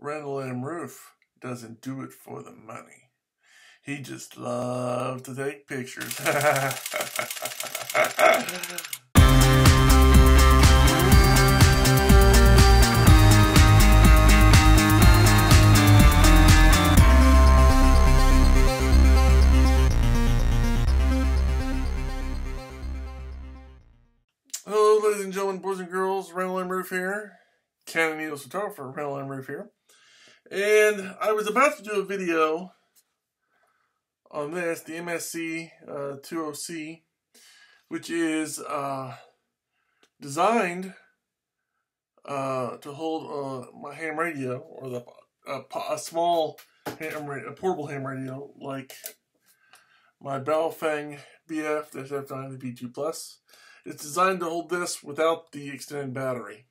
Randall M doesn't do it for the money. He just loves to take pictures. Hello, ladies and gentlemen, boys and girls. Randall M here. Canon needle photographer, Randall M here. And I was about to do a video on this, the MSC-20C, which is designed to hold my ham radio, or a small a portable ham radio, like my Baofeng BF-F9 B2+. It's designed to hold this without the extended battery.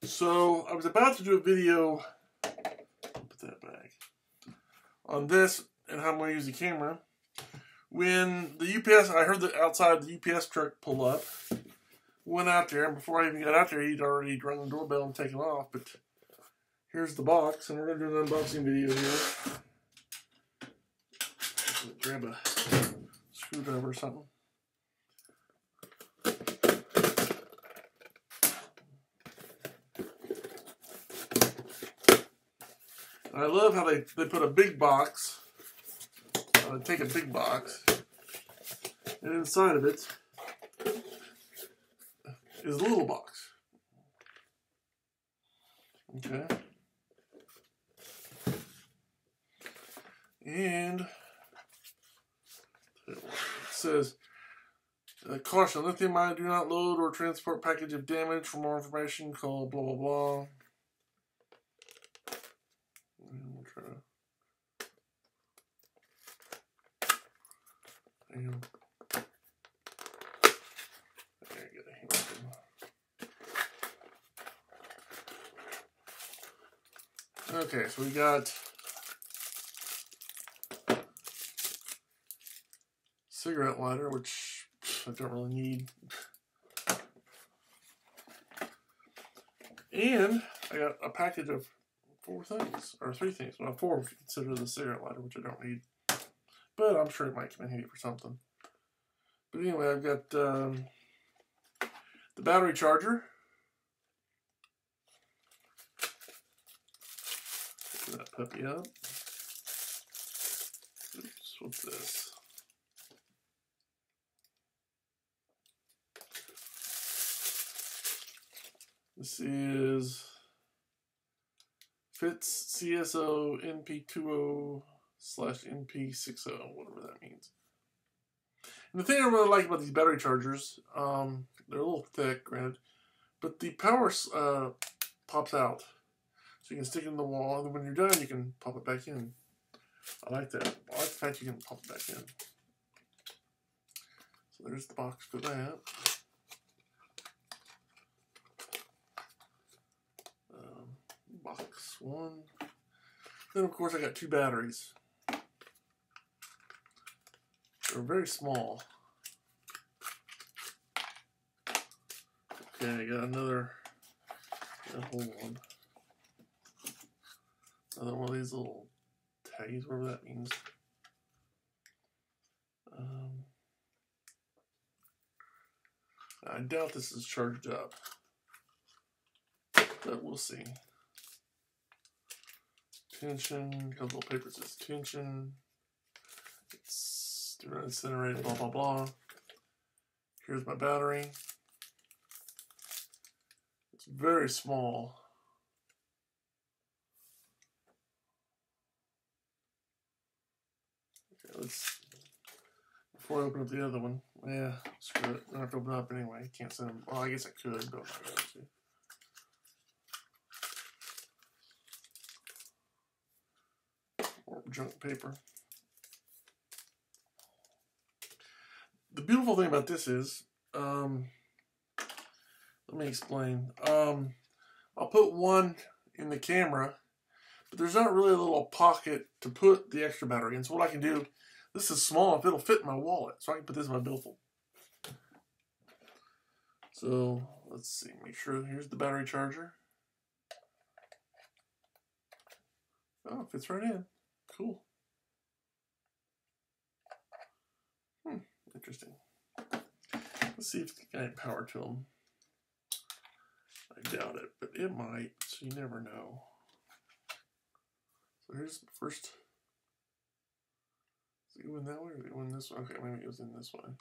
So I was about to do a video, put that back, on this and how I'm going to use the camera, when the UPS, I heard that outside the UPS truck pull up. Went out there, and before I even got out there, he'd already rung the doorbell and taken off. But here's the box, and we're going to do an unboxing video here. Grab a screwdriver or something. I love how they put a big box, take a big box, and inside of it is a little box. Okay. And it says, caution, lithium ion, do not load or transport package of damage. For more information, call blah, blah, blah. We'll try to... Okay, so we got cigarette lighter, which I don't really need. And I got a package of 4 things, or 3 things. Well, 4 if you consider the cigarette lighter, which I don't need. But I'm sure it might come in handy for something. But anyway, I've got the battery charger. Pick that puppy up. Oops, what's this? This is Fits CSO NP20/NP60, whatever that means. And the thing I really like about these battery chargers, they're a little thick, granted, but the power pops out. So you can stick it in the wall, and then when you're done, you can pop it back in. I like that. I like the fact you can pop it back in. So there's the box for that. Box 1. Then, of course, I got 2 batteries. They're very small. Okay, I got another. Hold on. Another one of these little tags, whatever that means. I doubt this is charged up, but we'll see. Tension, got a little paper that says tension. It's do not incinerate, blah blah blah. Here's my battery. It's very small. Okay, let's, before I open up the other one, yeah, screw it. I don't have to open it up anyway. Can't send them. Well, I guess I could, but I'm not going to. Or junk paper. The beautiful thing about this is, let me explain. I'll put one in the camera, but there's not really a little pocket to put the extra battery in. So what I can do, this is small enough, it'll fit in my wallet. So I can put this in my billfold. So let's see, make sure, here's the battery charger. Oh, it fits right in. Cool. Interesting. Let's see if it's got any power to them. I doubt it, but it might, so you never know. So here's the first. Is it going that way or is it going this way? Okay, maybe it goes in this way.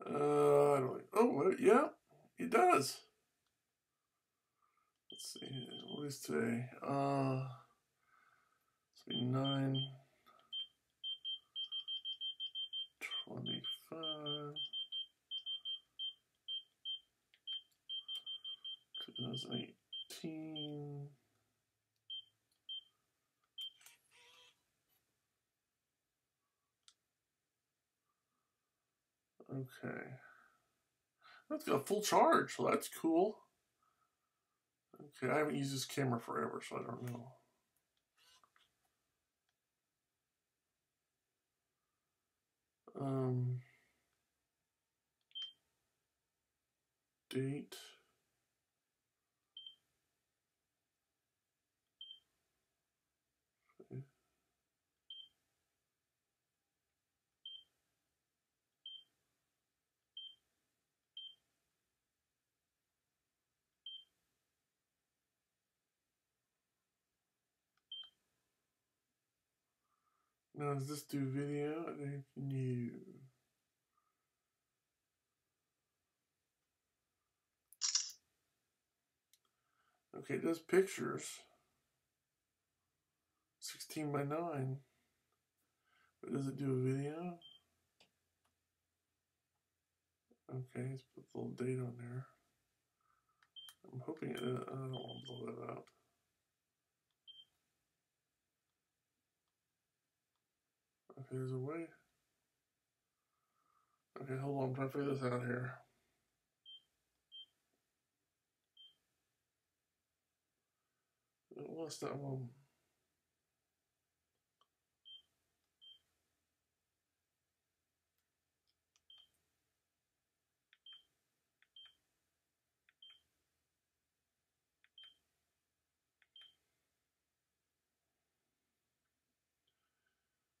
I don't. Oh, yeah, it does. Let's see. What is today? It's 9/25. 2018. Okay. That's got a full charge, so that's cool. Okay, I haven't used this camera forever, so I don't know. Date. Now, does this do video? No. Okay, it does pictures. 16:9. But does it do a video? Okay, let's put a little date on there. I'm hoping it, I don't want to blow that out. Okay, there's a way. Okay, hold on, I'm trying to figure this out here. I lost that one.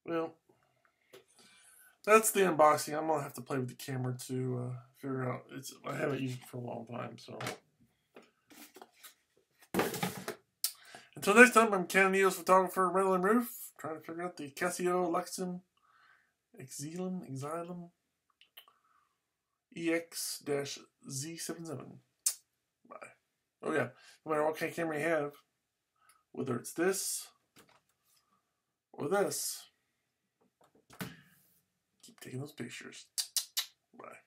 Well, that's the unboxing. I'm gonna have to play with the camera to figure out. I haven't used it for a long time, so. Until next time, I'm Canon EOS photographer Randall M, trying to figure out the Casio Exilim EX-Z77. Bye. Oh yeah, no matter what kind of camera you have, whether it's this or this, keep taking those pictures. Bye.